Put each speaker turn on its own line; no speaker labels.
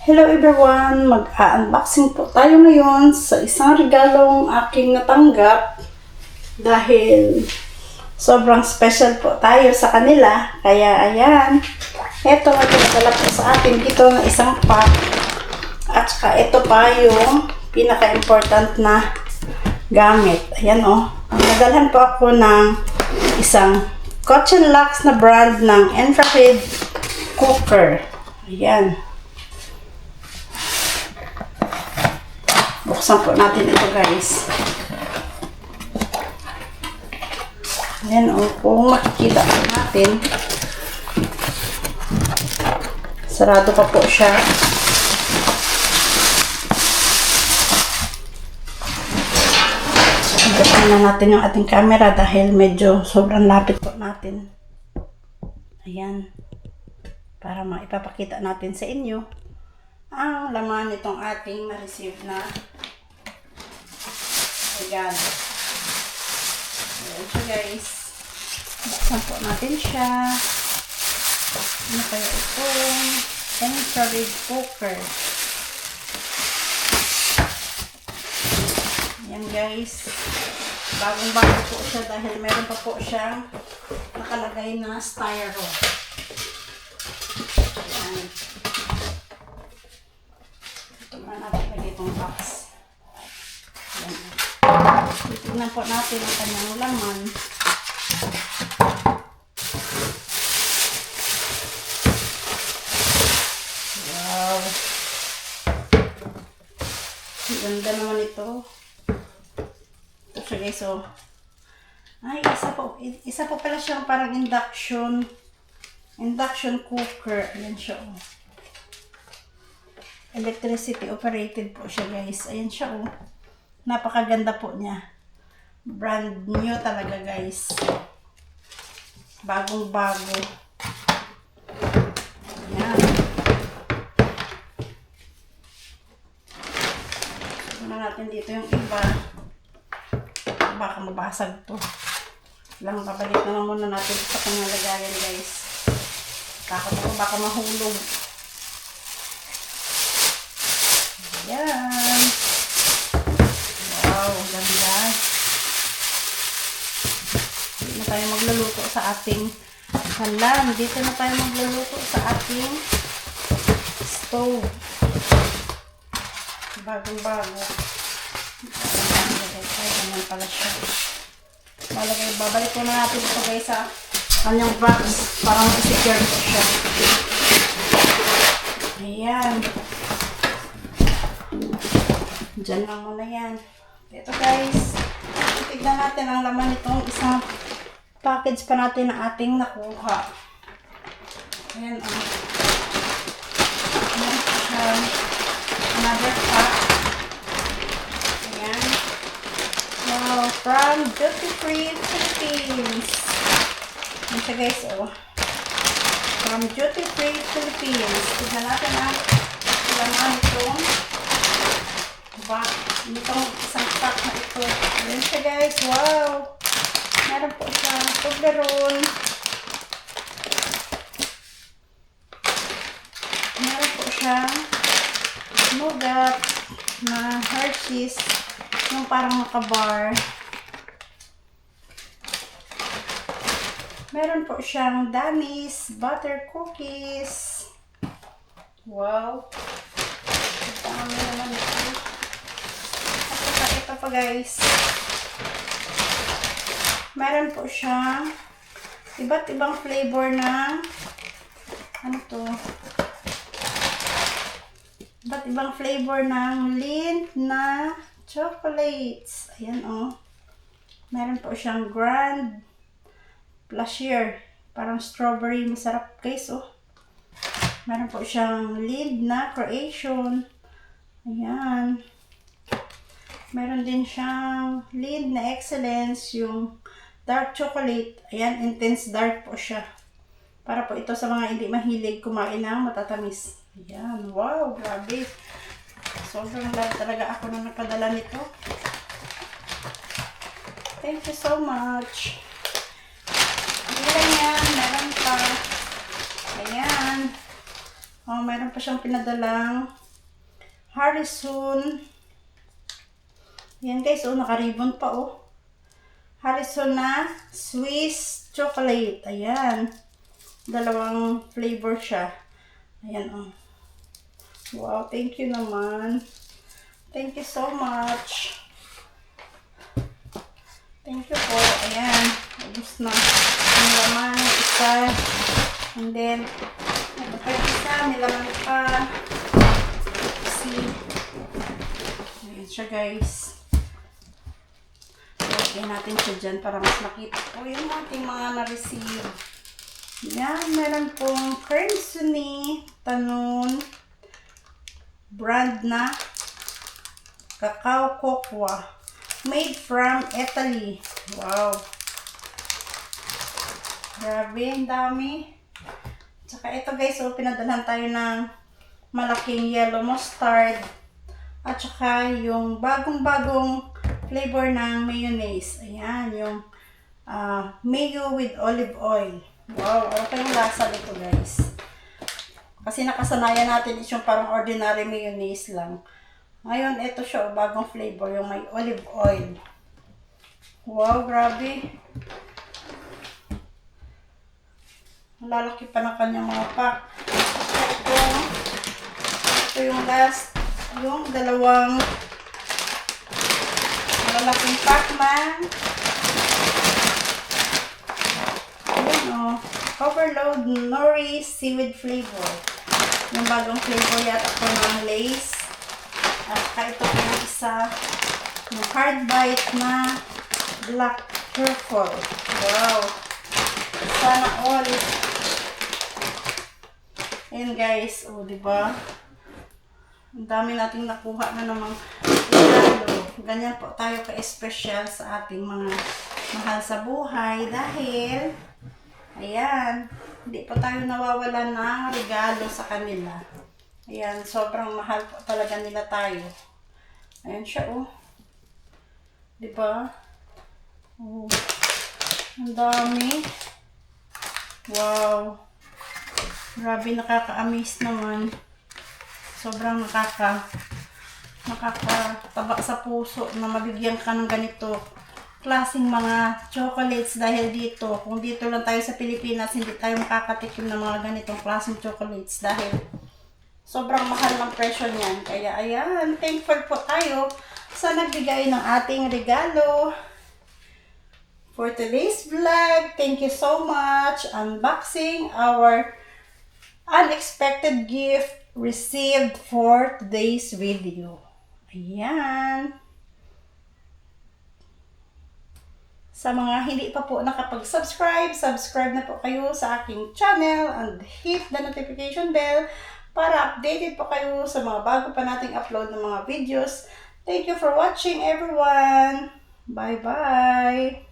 Hello everyone! Mag-unboxing po tayo ngayon sa isang regalong aking natanggap dahil sobrang special po tayo sa kanila. Kaya ayan, eto magdadala po sa atin ito na isang pack. At saka ito pa yung pinaka-important na gamit. Ayan o. Nadalhan po ako ng isang Cotton Lux na brand ng infrared cooker. Ayan. Buksan po natin ito guys. Ayan o, kung makikita po natin, sarado pa po siya. Buksan na natin yung ating camera dahil medyo sobrang lapit po natin. Ayan. Para maipapakita natin sa inyo ang laman nitong ating na-receive na regalo. Ayan siya guys. Buksan po natin siya. Ano kaya itong infrared cooker. Ayan guys. Bagong-bago po siya dahil meron pa po siyang nakalagay na styro. Ayan. Ito na natin lagay itong box. Ayan. Titignan po natin ang kanyang laman. Wow! Ganda naman ito. Ito siya guys, oh. Ay, isa po pala siyang parang induction cooker. Ayan siya, oh. Electricity operated po siya guys. Ayan siya, oh. Napakaganda po niya. Brand new talaga guys. Bagong bago. Ayan. Tignan natin dito yung iba. Baka mabasag to. Lang babalik na lang muna natin sa kanyang lagayan guys. Takot ako baka mahulog. Ayan. Wow, ganda. Dito na tayo magluluto sa ating halam. Dito na tayo magluluto sa ating stove. Bagong-bago. Ganyan pala siya. Babalik ko na natin ito guys sa kanyang box para mag-secure ko siya. Ayan. Diyan lang muna yan. Ito guys, tignan natin ang laman nitong isang package pa natin na ating nakuha. Ayan o. Ayan siya. Another pack. Ayan. Wow, from Duty Free Philippines. Ayan siya guys o. From Duty Free Philippines. Tignan natin ang laman nitong itong isang pack na ito. Ayan siya guys. Wow! Meron po siyang Toblerone. Meron po siyang nougat na Hershey's. Yung parang nakabar. Meron po siyang Danis butter cookies. Wow! Dami naman ito. Ito pa guys. Meron po siyang iba't ibang flavor ng ano to? Iba't ibang flavor ng Lindt na chocolates. Ayan oh. Meron po siyang Grand Plushier. Parang strawberry. Masarap guys oh. Meron po siyang Lindt na Creation. Ayan. Meron din siyang Lindt na Excellence, yung dark chocolate. Ayan, intense dark po siya. Para po ito sa mga hindi mahilig kumain ng matatamis. Ayan, wow, grabe. Sobrang glad talaga ako na napadala nito. Thank you so much. Hindi lang yan, meron pa. Ayan. Oh, meron pa siyang pinadalang Harrison. Yan guys, oh, naka-ribbon pa, oh. Harrison na Swiss chocolate. Ayan. Dalawang flavor siya. Ayan, oh. Wow, thank you naman. Thank you so much. Thank you po. Ayan. Ubus na. Ang laman, isa. And then, ito pa yung isa. Nilaman pa. See. Ayan siya guys. Lagyan natin siya dyan para mas makita po yung ating mga na-receive. Yan. Meron pong Crimsony Tanon brand na cacao cocoa made from Italy. Wow. Grabe, ang dami. Tsaka ito guys, oh, pinadalhan tayo ng malaking yellow mustard. At saka yung bagong-bagong flavor ng mayonnaise. Ayan, yung mayo with olive oil. Wow, okay yung lasa nito guys. Kasi nakasanayan natin is yung parang ordinary mayonnaise lang. Ngayon, ito siya, bagong flavor, yung may olive oil. Wow, grabe. Lalaki pa ng kanyang mga pack. Ito yung last, yung dalawang malalaking pack man. Ayan o, Overload Nori Seaweed Flavor. Yung bagong flavor yata ko ng Lace. At saka ito yung isa, yung hard bite na black truffle. Wow! Sana all. Ayan guys, o oh, diba? Ang dami nating nakuha na namang regalo. Ganyan po tayo ka-espesyal sa ating mga mahal sa buhay dahil, ayan, hindi po tayo nawawalan ng regalo sa kanila. Ayan, sobrang mahal po talaga nila tayo. Ayan siya, oh. Diba? Oh. Ang dami. Wow. Grabe, nakaka-amaze naman. Sobrang nakakataba sa puso na mabigyan ka ng ganito klaseng mga chocolates dahil dito. Kung dito lang tayo sa Pilipinas, hindi tayo makakatikim ng mga ganitong klaseng chocolates dahil sobrang mahal ng presyo niyan. Kaya ayan, thankful po tayo sa nagbigay ng ating regalo. For today's vlog, thank you so much. Unboxing our unexpected gift received for today's video. Ayan. Sa mga hindi pa po nakapag-subscribe, subscribe na po kayo sa aking channel and hit the notification bell para updated po kayo sa mga bago pa nating upload ng mga videos. Thank you for watching everyone. Bye-bye.